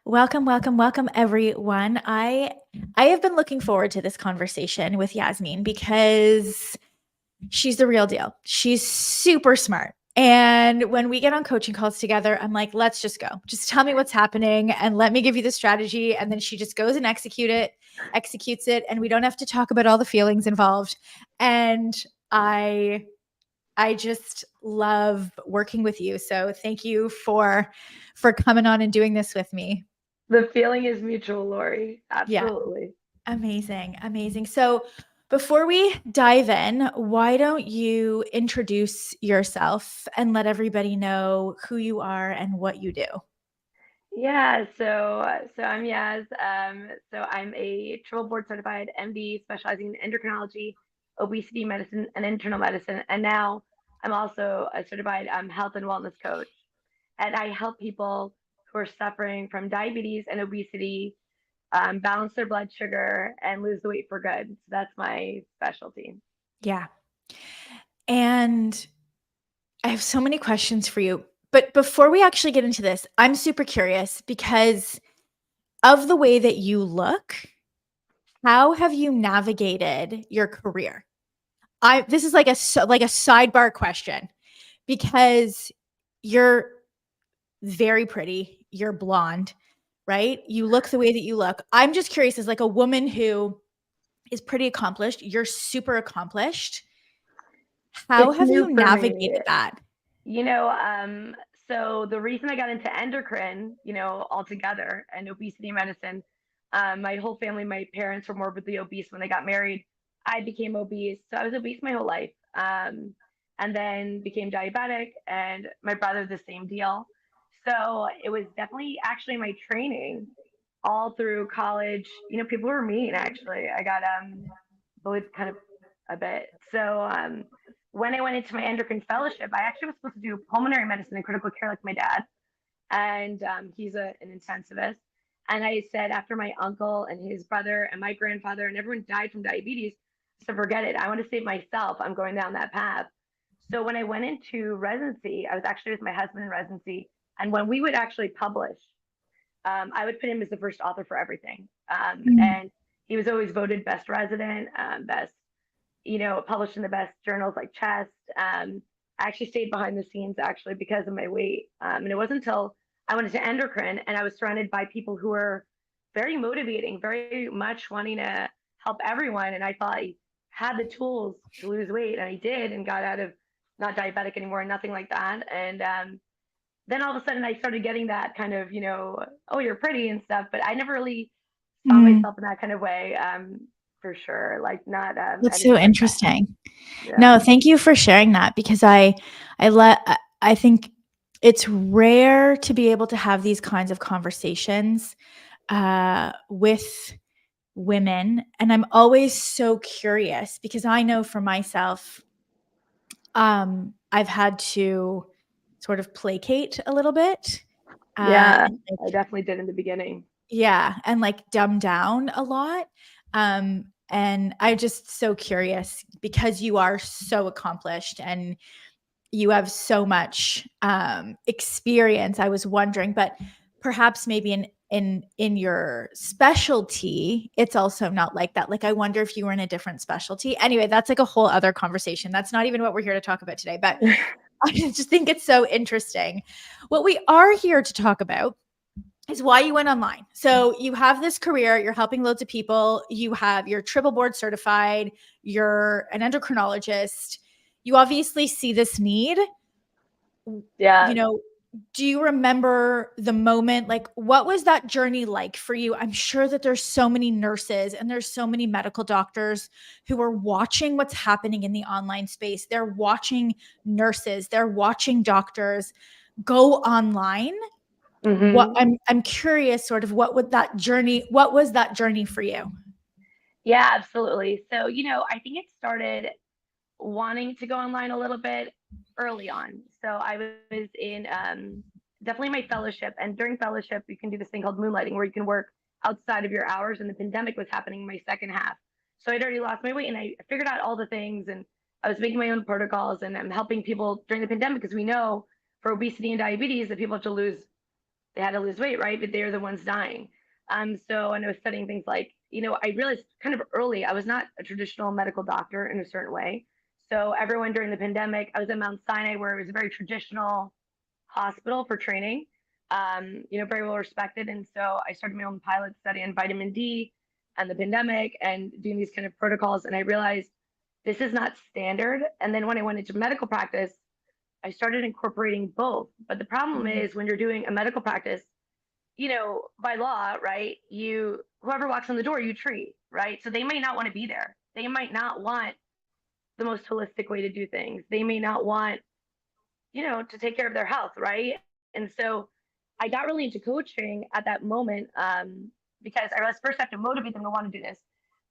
Welcome, welcome, welcome, everyone. I have been looking forward to this conversation with Yasmine because she's the real deal. She's super smart. And when we get on coaching calls together, I'm like, let's just go. Just tell me what's happening and let me give you the strategy. And then she just goes and executes it, and we don't have to talk about all the feelings involved. And I just love working with you. So thank you for coming on and doing this with me. The feeling is mutual, Lori. Yeah. Absolutely. Amazing. Amazing. So before we dive in, why don't you introduce yourself and let everybody know who you are and what you do? Yeah, so I'm Yaz. So I'm a triple board certified MD specializing in endocrinology, obesity medicine, and internal medicine. And now I'm also a certified health and wellness coach. And I help people who are suffering from diabetes and obesity balance their blood sugar and lose the weight for good. So that's my specialty. Yeah. And I have so many questions for you. But before we actually get into this, I'm super curious because of the way that you look. How have you navigated your career? This is like a sidebar question because you're very pretty, you're blonde, right? You look the way that you look. I'm just curious, as like a woman who is pretty accomplished, you're super accomplished. How It's have new you for me. navigated that? You know, so the reason I got into endocrine, altogether and obesity medicine, my whole family, my parents were morbidly obese when they got married. I became obese. So I was obese my whole life. And then became diabetic, and my brother, the same deal. So it was definitely actually my training all through college. People were mean actually. I got bullied kind of a bit. So when I went into my endocrine fellowship, I actually was supposed to do pulmonary medicine and critical care like my dad, and he's an intensivist. And I said after my uncle and his brother and my grandfather and everyone died from diabetes, I said forget it. I want to save myself. I'm going down that path. So when I went into residency, I was actually with my husband in residency, and when we would actually publish, I would put him as the first author for everything. Mm. And he was always voted best resident, best, published in the best journals like Chest. I actually stayed behind the scenes actually because of my weight. And it wasn't until I went into endocrine and I was surrounded by people who were very motivating, very much wanting to help everyone. And I thought I had the tools to lose weight, and I did, and got out of not diabetic anymore, nothing like that. And then all of a sudden I started getting that kind of, oh, you're pretty and stuff, but I never really saw Mm, myself in that kind of way, for sure. Like not that's so anything like that. interesting. Yeah. No, thank you for sharing that because I think it's rare to be able to have these kinds of conversations with women, and I'm always so curious because I know for myself, I've had to sort of placate a little bit, Yeah. and I like definitely did in the beginning. yeah, and like dumb down a lot. And I'm just so curious because you are so accomplished and you have so much experience. I was wondering, but perhaps maybe in your specialty, it's also not like that. Like I wonder if you were in a different specialty. Anyway, that's like a whole other conversation. That's not even what we're here to talk about today, but I just think it's so interesting. What we are here to talk about is why you went online. So you have this career, you're helping loads of people, you're triple board certified, you're an endocrinologist. You obviously see this need. You Yeah. know, do you remember the moment, like what was that journey like for you? I'm sure that there's so many nurses and there's so many medical doctors who are watching what's happening in the online space. They're watching nurses, they're watching doctors go online. What Hmm. I'm curious sort of what was that journey for you? Yeah, absolutely. So, I think it started wanting to go online a little bit early on. So I was in definitely my fellowship, and during fellowship, you can do this thing called moonlighting where you can work outside of your hours. And the pandemic was happening in my second half. So I'd already lost my weight, and I figured out all the things, and I was making my own protocols, and I'm helping people during the pandemic because we know for obesity and diabetes that people have to lose they had to lose weight, right? But they're the ones dying. So, and I was studying things like, I realized kind of early I was not a traditional medical doctor in a certain way. So everyone during the pandemic, I was at Mount Sinai where it was a very traditional hospital for training, very well respected. And so I started my own pilot study on vitamin D and the pandemic and doing these kind of protocols. And I realized this is not standard. And then when I went into medical practice, I started incorporating both. But the problem Mhm. is when you're doing a medical practice, by law, right? Whoever walks in the door, you treat, right? So they may not want to be there. They might not want the most holistic way to do things. They may not want, to take care of their health, right? And so I got really into coaching at that moment because I realized first I have to motivate them to want to do this.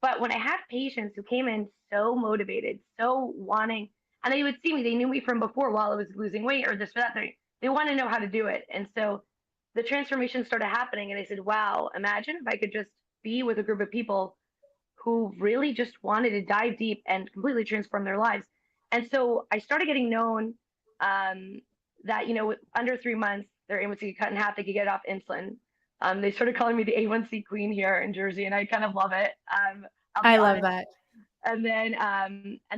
But when I had patients who came in so motivated, so wanting, and they would see me, they knew me from before while I was losing weight or this or that. They want to know how to do it. And so the transformation started happening. And I said, wow, imagine if I could just be with a group of people who really just wanted to dive deep and completely transform their lives. And so I started getting known um, that, under 3 months, their A1C could cut in half, they could get off insulin. They started calling me the A1C queen here in Jersey, and I kind of love it. I'll be I love honest. that. And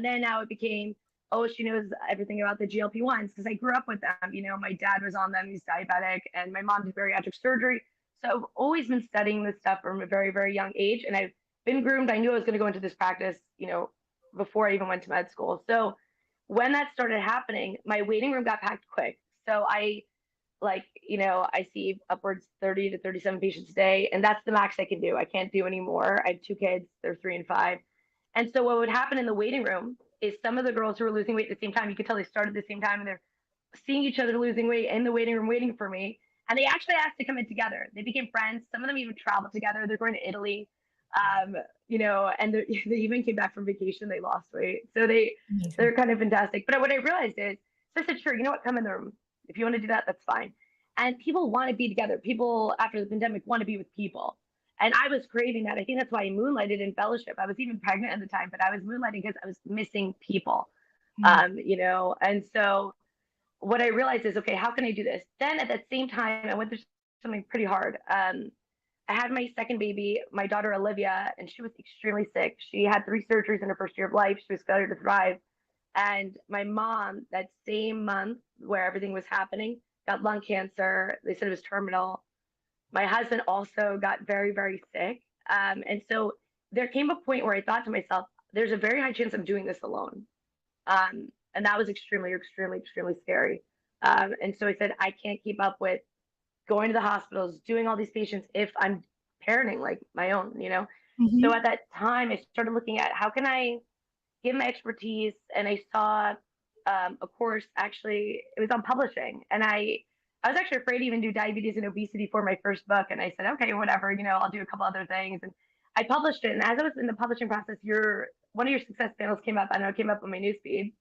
then now it became, oh, she knows everything about the GLP-1s because I grew up with them. My dad was on them; he's diabetic, and my mom did bariatric surgery. So I've always been studying this stuff from a very, very young age, and I've been groomed. I knew I was going to go into this practice, before I even went to med school. So when that started happening, my waiting room got packed quick. So I see upwards 30 to 37 patients a day, and that's the max I can do. I can't do any more. I have two kids, they're 3 and 5. And so what would happen in the waiting room is some of the girls who were losing weight at the same time, you could tell they started at the same time and they're seeing each other losing weight in the waiting room waiting for me. And they actually asked to come in together. They became friends. Some of them even traveled together. They're going to Italy. And they even came back from vacation. They lost weight. So Amazing. they're kind of fantastic. But what I realized is, so I said, sure, you know what, come in the room. If you want to do that, that's fine. And people want to be together. People after the pandemic want to be with people. And I was craving that. I think that's why I moonlighted in fellowship. I was even pregnant at the time, but I was moonlighting because I was missing people. Mm. And so what I realized is, okay, how can I do this? Then at that same time, I went through something pretty hard. I had my second baby, my daughter Olivia, and she was extremely sick. She had 3 surgeries in her first year of life. She was failure to thrive. And my mom, that same month where everything was happening, got lung cancer. They said it was terminal. My husband also got very, very sick. And so there came a point where I thought to myself, there's a very high chance I'm doing this alone. And that was extremely, extremely, extremely scary. And so I said, I can't keep up with going to the hospitals, doing all these patients if I'm parenting like my own. So at Mhm. that time, I started looking at how can I give my expertise, and I saw a course. Actually, it was on publishing, and I was actually afraid to even do diabetes and obesity for my first book, and I said, okay, whatever, I'll do a couple other things, and I published it. And as I was in the publishing process, your one of your success panels came up. I know it came up on my newsfeed,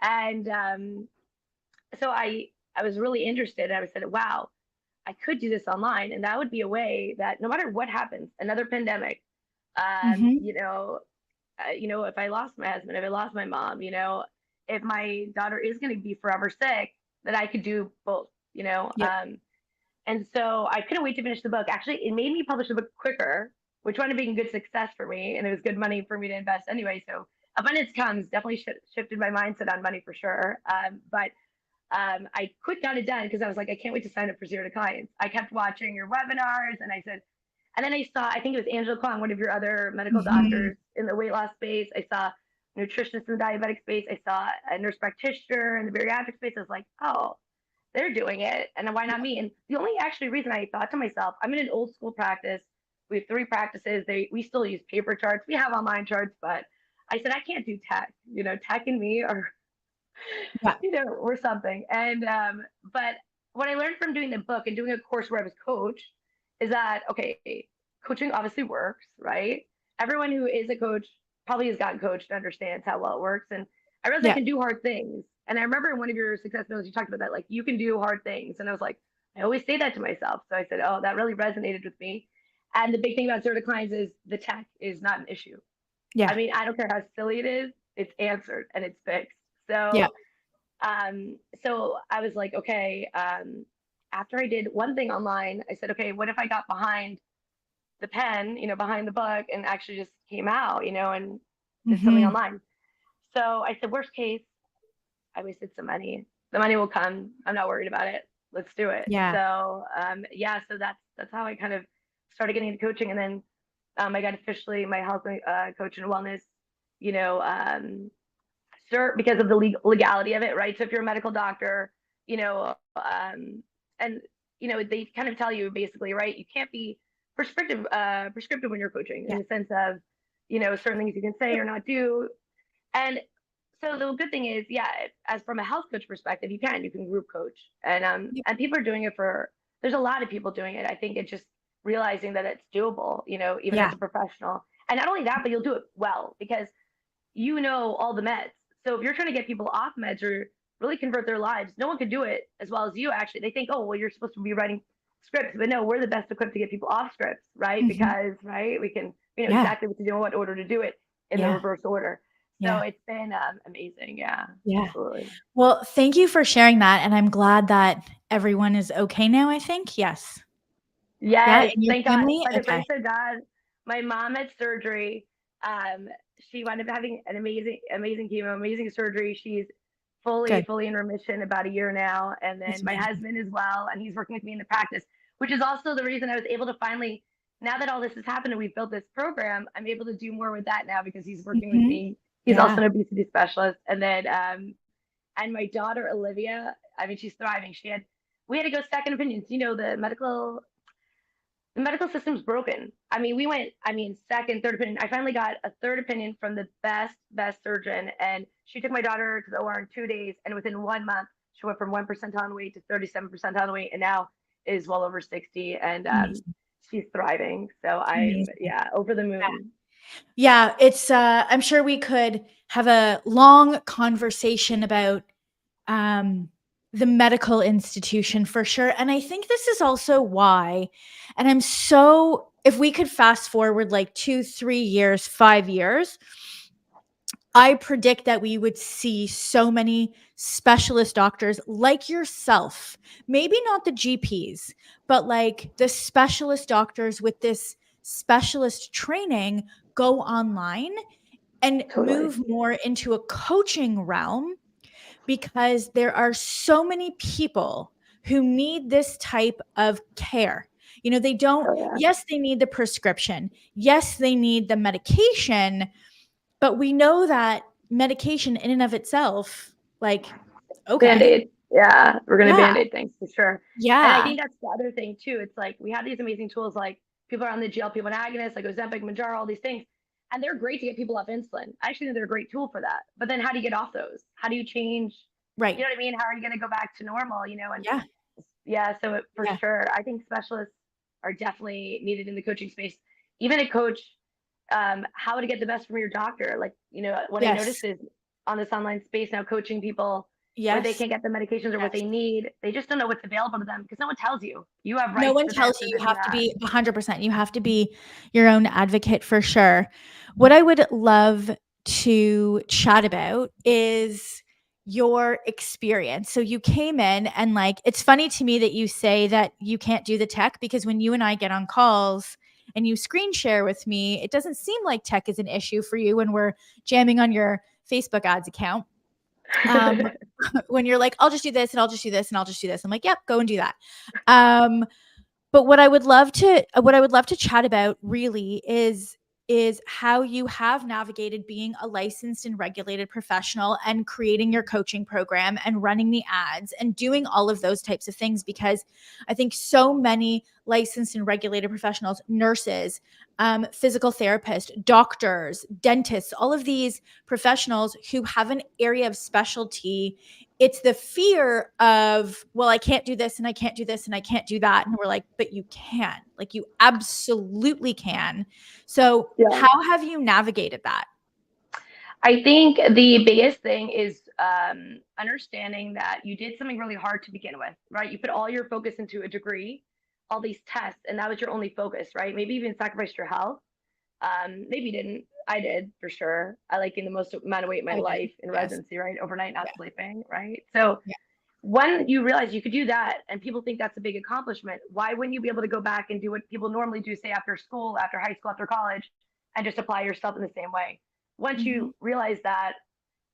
and so I was really interested. And I said, wow, I could do this online, and that would be a way that no matter what happens, another pandemic, um, Mhm. you know, if I lost my husband, if I lost my mom, if my daughter is going to be forever sick, that I could do both, Yep. and so I couldn't wait to finish the book. Actually, it made me publish the book quicker, which wound up being a good success for me, and it was good money for me to invest anyway. So abundance comes definitely shifted my mindset on money for sure. But I quick got it done because I was like, I can't wait to sign up for zero to clients. I kept watching your webinars, and I said, and then I saw, I think it was Angela Kwong, one of your other medical Mhm. doctors in the weight loss space. I saw nutritionists in the diabetic space. I saw a nurse practitioner in the bariatric space. I was like, oh, they're doing it, and why not me? And the only actually reason I thought to myself, I'm in an old school practice. We have 3 practices. We still use paper charts. We have online charts, but I said I can't do tech. Tech and me are Yeah. or something. And but what I learned from doing the book and doing a course where I was coached is that okay, coaching obviously works, right? Everyone who is a coach probably has gotten coached and understands how well it works. And I realized I Yeah. can do hard things. And I remember in one of your success notes you talked about that, like you can do hard things. And I was like, I always say that to myself. So I said, oh, that really resonated with me. And the big thing about zero declines is the tech is not an issue. I Yeah. mean, I don't care how silly it is, it's answered and it's fixed. Yeah. So I was like, okay. after I did one thing online, I said, okay, what if I got behind the pen, behind the book, and actually just came out, and did something Mhm. online. So I said, worst case, I wasted some money. The money will come. I'm not worried about it. Let's do it. Yeah. So yeah, so that's how I kind of started getting into coaching, and then I got officially my health coach and wellness, you know, cert because of the legality of it, right? So if you're a medical doctor, and they kind of tell you basically, right, you can't be prescriptive when you're coaching Yeah. in the sense of, certain things you can say or not do. And so the good thing is, yeah, as from a health coach perspective, you can group coach, Yep. and people are doing it for. There's a lot of people doing it. I think it's just realizing that it's doable, even as Yeah. a professional, and not only that, but you'll do it well because you know all the meds. So if you're trying to get people off meds or really convert their lives, no one could do it as well as you. Actually, they think, oh, well, you're supposed to be writing scripts, but no, we're the best equipped to get people off scripts, right? Mhm. Because right, we know Yeah. exactly what to do and what order to do it in the Yeah. reverse order. So Yeah. it's been amazing. Yeah, Yeah. absolutely. Well, thank you for sharing that, and I'm glad that everyone is okay now, I think. Yes. Yeah, Yes, in your thank God. family? By the Okay. grace of God, my mom had surgery. Um, she wound up having an amazing, amazing chemo, amazing surgery. She's fully, Good. fully in remission about a year now. And That's then my amazing. husband as well, and he's working with me in the practice, which is also the reason I was able to finally, now that all this has happened and we've built this program, I'm able to do more with that now because he's working with Mhm. me. He's also Yeah. an obesity specialist. And then, and my daughter Olivia, I mean, she's thriving. We had to go second opinions. The medical system's broken. I mean, second, third opinion. I finally got a third opinion from the best surgeon, and she took my daughter to the OR in 2 days, and within 1 month, she went from 1% on weight to 37% on weight, and now is well over 60, and Amazing. she's thriving. So It's I'm, amazing. yeah, over the moon. Yeah, it's I'm sure we could have a long conversation about um the medical institution for sure. And I think this is also why, and I'm so, if we could fast forward like 2, 3 years, 5 years, I predict that we would see so many specialist doctors like yourself, maybe not the GPs, but like the specialist doctors with this specialist training go online and Totally. move more into a coaching realm, because there are so many people who need this type of care. They don't, Oh yeah. yes, they need the prescription. Yes, they need the medication, but we know that medication in and of itself, like, okay, Band-aid. Yeah, we're gonna yeah, band-aid things for sure. And I yeah, think that's the other thing too. It's like we have these amazing tools like people are on the GLP-1 agonists, like Ozempic, Mounjaro, all these things. And they're great to get people off insulin. I actually think they're a great tool for that. But then how do you get off those? How do you change? right, You know what I mean? How are you going to go back to normal? And yeah, yeah, so for yeah, sure, I think specialists are definitely needed in the coaching space. Even a coach, how to get the best from your doctor. Like, what I yes, noticed is on this online space now, coaching people where they yes, can't get the medications or what yes. they need. They just don't know what's available to them because no one tells you. You have No rights one to this tells or you. this You and have to that. be 100%. You have to be your own advocate for sure. What I would love to chat about is your experience. So you came in, and like, it's funny to me that you say that you can't do the tech, because when you and I get on calls and you screen share with me, it doesn't seem like tech is an issue for you when we're jamming on your Facebook ads account. Um, when you're like, I'll just do this and I'll just do this and I'll just do this. I'm like, yep, go and do that. Um, but what I would love to chat about really is how you have navigated being a licensed and regulated professional and creating your coaching program and running the ads and doing all of those types of things, because I think so many licensed and regulated professionals, nurses, physical therapists, doctors, dentists, all of these professionals who have an area of specialty, it's the fear of, well, I can't do this and I can't do this and I can't do that. And we're like, but you can. Like, you absolutely can. So, Yeah. how have you navigated that? I think the biggest thing is understanding that you did something really hard to begin with, right? You put all your focus into a degree, all these tests, and that was your only focus, right? Maybe even sacrificed your health. Maybe you didn't. I did for sure. I like gained the most amount of weight in my I did. life in Yes. residency, right? Overnight, not Yeah. sleeping, right? So Yeah. when you realize you could do that and people think that's a big accomplishment, why wouldn't you be able to go back and do what people normally do, say after school, after high school, after college, and just apply yourself in the same way? Once Mhm. you realize that,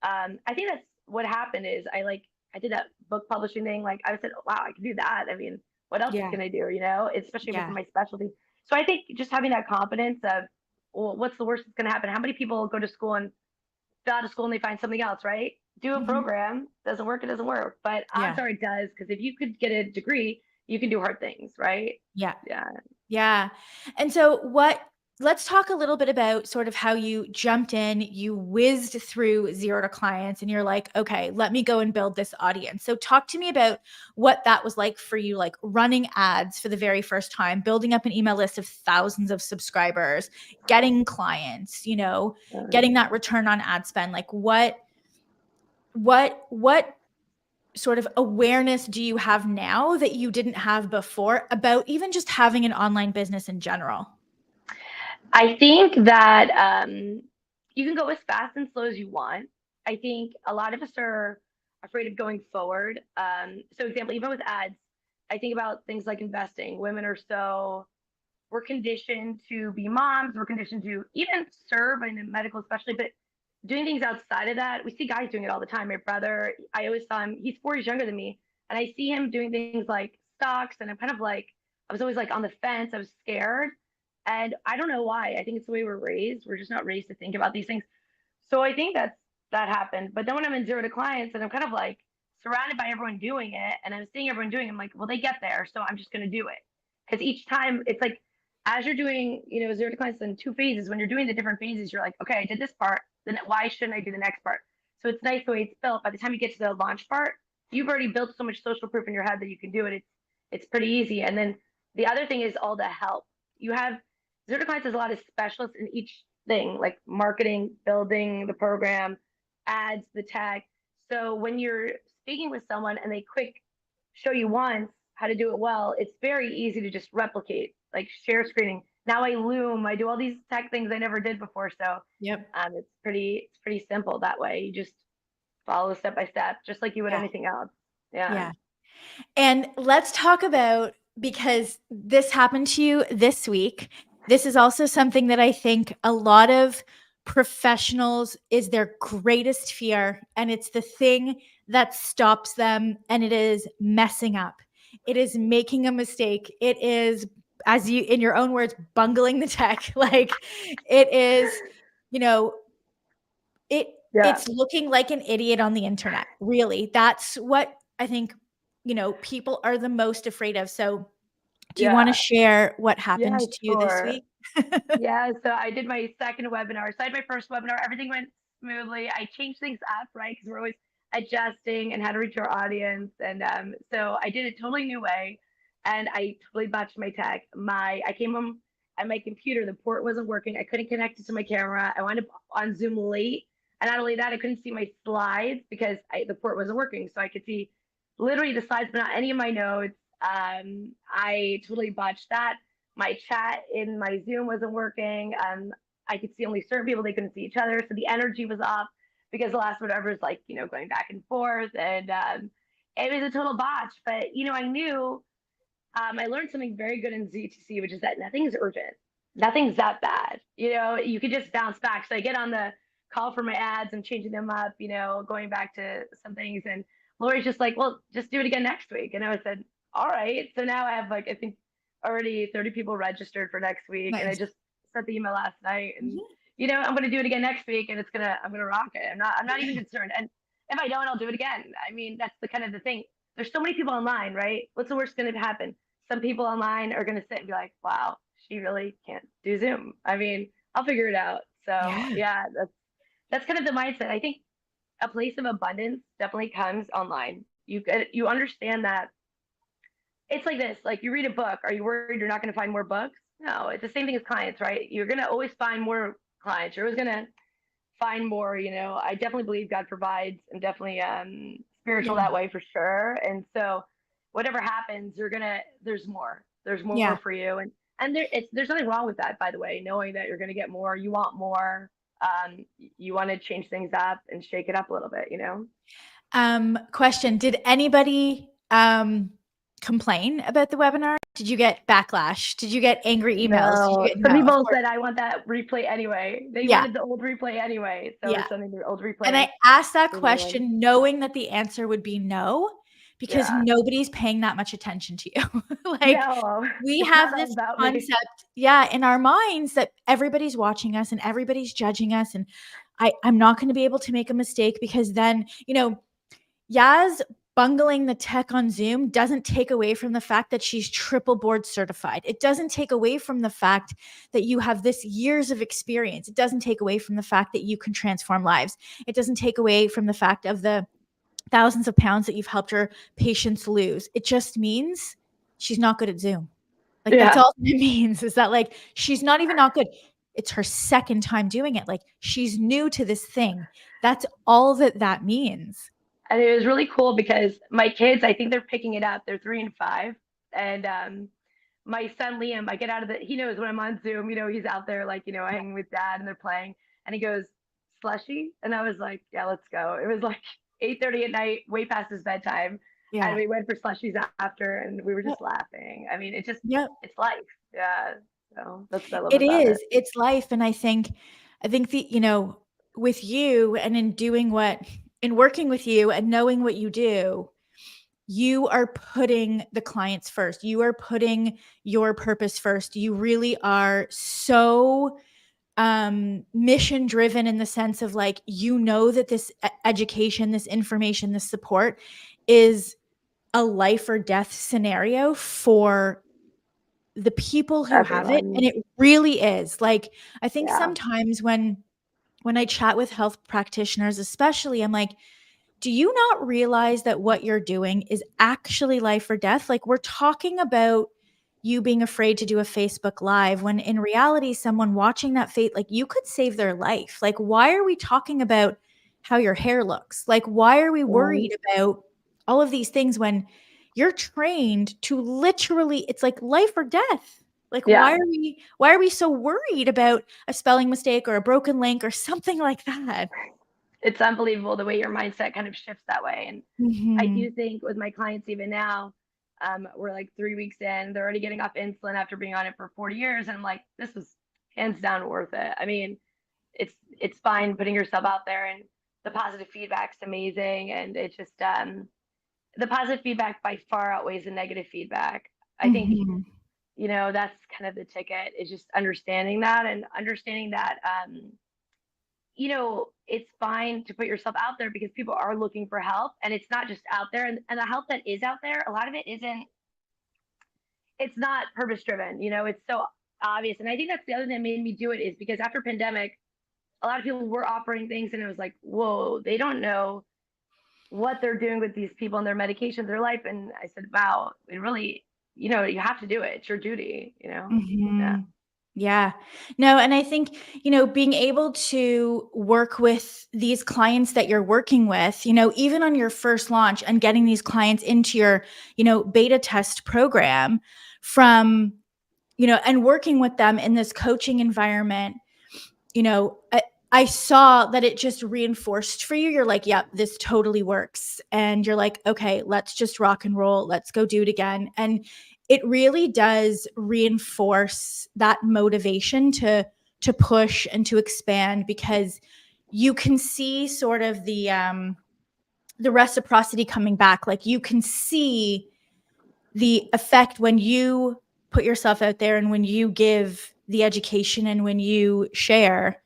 I think that's what happened is I did that book publishing thing. Like I said, wow, I can do that. I mean, what else Yeah. can I do? You know, especially if it's Yeah. my specialty. So I think just having that confidence of, well, what's the worst that's going to happen? How many people go to school and go out of school and they find something else, right? Do a Mhm. program, doesn't work, it doesn't work. But odds Yeah. are it does, because if you could get a degree, you can do hard things, right? Yeah. Yeah. Yeah. And so let's talk a little bit about sort of how you jumped in, you whizzed through zero to clients and you're like, okay, let me go and build this audience. So talk to me about what that was like for you, like running ads for the very first time, building up an email list of thousands of subscribers, getting clients, getting that return on ad spend. Like what sort of awareness do you have now that you didn't have before about even just having an online business in general? I think that you can go as fast and slow as you want. I think a lot of us are afraid of going forward. So, example, even with ads, I think about things like investing. Women are so, we're conditioned to be moms, we're conditioned to even serve in a medical, especially, but doing things outside of that, we see guys doing it all the time. My brother, I always saw him, he's 4 years younger than me, and I see him doing things like stocks, and I'm kind of like, I was always like on the fence, I was scared. And I don't know why. I think it's the way we're raised. We're just not raised to think about these things. So I think that happened. But then when I'm in zero to clients and I'm kind of like surrounded by everyone doing it and I'm seeing everyone doing it, I'm like, well, they get there. So I'm just going to do it. Because each time it's like, as you're doing, zero to clients in 2 phases, when you're doing the different phases, you're like, okay, I did this part. Then why shouldn't I do the next part? So it's nice the way it's built. By the time you get to the launch part, you've already built so much social proof in your head that you can do it. It's pretty easy. And then the other thing is all the help. You have Zero to Clients has a lot of specialists in each thing, like marketing, building the program, ads, the tech. So when you're speaking with someone and they quick show you once how to do it well, it's very easy to just replicate, like share screening. Now I loom, I do all these tech things I never did before. So Yep. it's pretty simple that way. You just follow step by step, just like you would Yeah. anything else. Yeah. Yeah. And let's talk about, because this happened to you this week. This is also something that I think a lot of professionals is their greatest fear. And it's the thing that stops them. And it is messing up. It is making a mistake. It is, as you, in your own words, bungling the tech. Like it is, you know, it Yeah. it's looking like an idiot on the internet, really. That's what I think, people are the most afraid of. So, do you wanna Yeah. share what happened Yeah, to you this sure. week? Yeah, so I did my second webinar. So I had my first webinar, everything went smoothly. I changed things up, right? Because we're always adjusting and how to reach our audience. And so I did a totally new way, and I totally botched my tech. I came home and my computer, the port wasn't working. I couldn't connect it to my camera. I wound up on Zoom late, and not only that, I couldn't see my slides because the port wasn't working. So I could see literally the slides, but not any of my notes. I totally botched that. My chat in my Zoom wasn't working. I could see only certain people, they couldn't see each other. So the energy was off because the last whatever is like, going back and forth. And it was a total botch. But, I knew I learned something very good in ZTC, which is that nothing is urgent. Nothing's that bad. You could just bounce back. So I get on the call for my ads and changing them up, going back to some things. And Lori's just like, well, just do it again next week. And I said, all right. So now I have like, I think already 30 people registered for next week. And I Nice. just sent the email last night and, Mhm. I'm going to do it again next week and I'm going to rock it. I'm not even concerned. And if I don't, I'll do it again. I mean, that's the kind of the thing. There's so many people online, right? What's the worst going to happen? Some people online are going to sit and be like, wow, she really can't do Zoom. I mean, I'll figure it out. So Yeah. yeah, that's kind of the mindset. I think a place of abundance definitely comes online. You understand that it's like this. Like you read a book. Are you worried you're not going to find more books? No, it's the same thing as clients, right? You're going to always find more clients. You're always going to find more. I definitely believe God provides. I'm definitely spiritual Yeah. that way for sure. And so whatever happens, there's more. There's Yeah. more for you. And there's nothing wrong with that, by the way, knowing that you're gonna get more, you want more, you want to change things up and shake it up a little bit. Question. Did anybody complain about the webinar? Did you get backlash? Did you get angry emails? Did you No, get some no, of people course. said I want that replay anyway. They Yeah. wanted the old replay anyway, so we're Yeah. sending the old replay. And I asked that through the link. question knowing that the answer would be no, because Yeah. nobody's paying that much attention to you. Like, No, we it's have not all this about me. concept, in our minds that everybody's watching us and everybody's judging us. And I'm not going to be able to make a mistake because then, Yaz bungling the tech on Zoom doesn't take away from the fact that she's triple board certified. It doesn't take away from the fact that you have this years of experience. It doesn't take away from the fact that you can transform lives. It doesn't take away from the fact of the thousands of pounds that you've helped your patients lose. It just means she's not good at Zoom. Like, that's all it means, is that, like, she's not even not good. It's her second time doing it. Like, she's new to this thing. That's all that means. And it was really cool because my kids, I think they're picking it up. They're 3 and 5, and my son Liam, I get out of he knows when I'm on Zoom. He's out there like hanging with dad, and they're playing, and he goes slushy, and I was like, yeah, let's go. It was like 8:30 at night, way past his bedtime, and we went for slushies after, and we were just laughing. I mean, it's life. Yeah, so that's what I love about it. It's life. And I think with you and in working with you and knowing what you do, you are putting the clients first. You are putting your purpose first. You really are so mission driven, in the sense of, like, that this education, this information, this support is a life or death scenario for the people who have it. And it really is. Like, I think sometimes when I chat with health practitioners, especially, I'm like, do you not realize that what you're doing is actually life or death? Like, we're talking about you being afraid to do a Facebook Live, when in reality, someone watching that like, you could save their life. Like, why are we talking about how your hair looks? Like, why are we worried about all of these things when you're trained to literally, it's like life or death? Like, why are we so worried about a spelling mistake or a broken link or something like that? It's unbelievable the way your mindset kind of shifts that way. And I do think with my clients even now, we're like 3 weeks in, they're already getting off insulin after being on it for 40 years. And I'm like, this is hands down worth it. I mean, it's fine putting yourself out there, and the positive feedback's amazing. And it's just, the positive feedback by far outweighs the negative feedback. I think, that's kind of the ticket, is just understanding that, and understanding that, it's fine to put yourself out there because people are looking for help, and it's not just out there. And the help that is out there, a lot of it it's not purpose driven. It's so obvious. And I think that's the other thing that made me do it, is because after pandemic, a lot of people were offering things, and it was like, whoa, they don't know what they're doing with these people and their medications, their life. And I said, wow, it really, you have to do it. It's your duty, Yeah. No, and I think, being able to work with these clients that you're working with, even on your first launch, and getting these clients into your, beta test program from, and working with them in this coaching environment, I saw that it just reinforced for you. You're like, yep, this totally works. And you're like, okay, let's just rock and roll. Let's go do it again. And it really does reinforce that motivation to push and to expand, because you can see sort of the reciprocity coming back. Like, you can see the effect when you put yourself out there, and when you give the education, and when you share,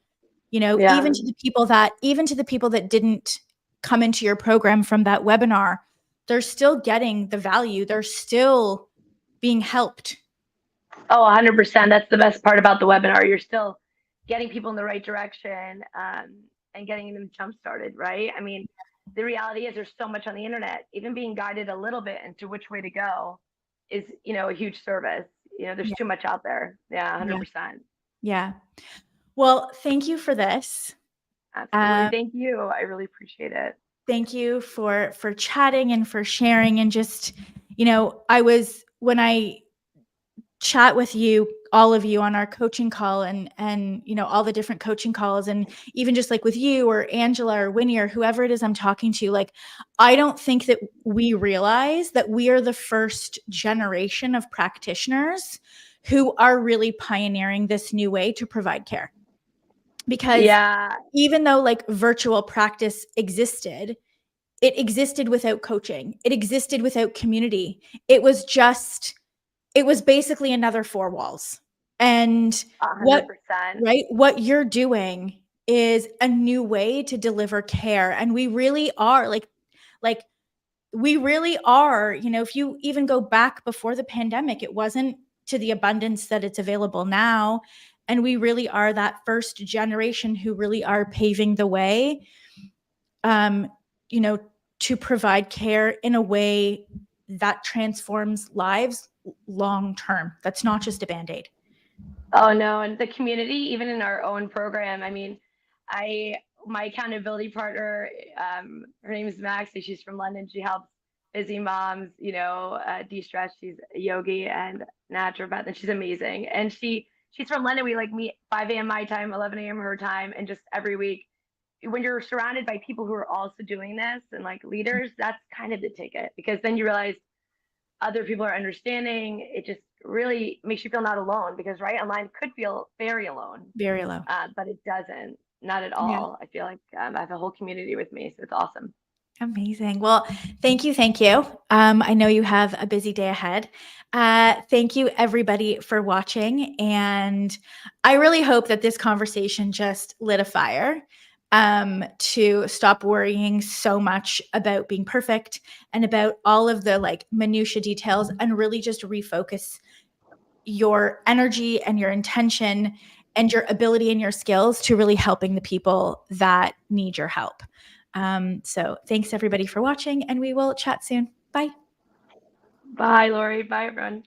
even to the people that didn't come into your program from that webinar, they're still getting the value. They're still being helped. Oh, 100%. That's the best part about the webinar. You're still getting people in the right direction, and getting them jump started, right? I mean, the reality is there's so much on the internet. Even being guided a little bit into which way to go is, a huge service. There's too much out there. Yeah, 100%. Yeah. Well, thank you for this. Absolutely. Thank you. I really appreciate it. Thank you for chatting and for sharing, and just, when I chat with you, all of you, on our coaching call, and all the different coaching calls, and even just like with you or Angela or Winnie or whoever it is I'm talking to, like, I don't think that we realize that we are the first generation of practitioners who are really pioneering this new way to provide care. Because Yeah. even though like virtual practice existed, it existed without coaching. It existed without community. It was basically another four walls. And what 100%. right? What you're doing is a new way to deliver care. And we really are like we really are, if you even go back before the pandemic, it wasn't to the abundance that it's available now. And we really are that first generation who really are paving the way, um, you know, to provide care in a way that transforms lives long term. That's not just a band-aid. Oh no, and the community, even in our own program. I mean, I my accountability partner, her name is Maxie. She's from London. She helps busy moms, de-stress. She's a yogi and naturopath, and she's amazing. And she's from London. We like meet 5 a.m. my time, 11 a.m. her time, and just every week, when you're surrounded by people who are also doing this and like leaders, that's kind of the ticket, because then you realize other people are understanding. It just really makes you feel not alone, because right online could feel very alone, Very low. but it doesn't, not at Yeah. all. I feel like I have a whole community with me, so it's awesome. Amazing. Well, thank you. Thank you. I know you have a busy day ahead. Thank you, everybody, for watching. And I really hope that this conversation just lit a fire, to stop worrying so much about being perfect and about all of the like minutia details, and really just refocus your energy and your intention and your ability and your skills to really helping the people that need your help. So thanks everybody for watching, and we will chat soon. Bye. Bye, Lori. Bye, everyone.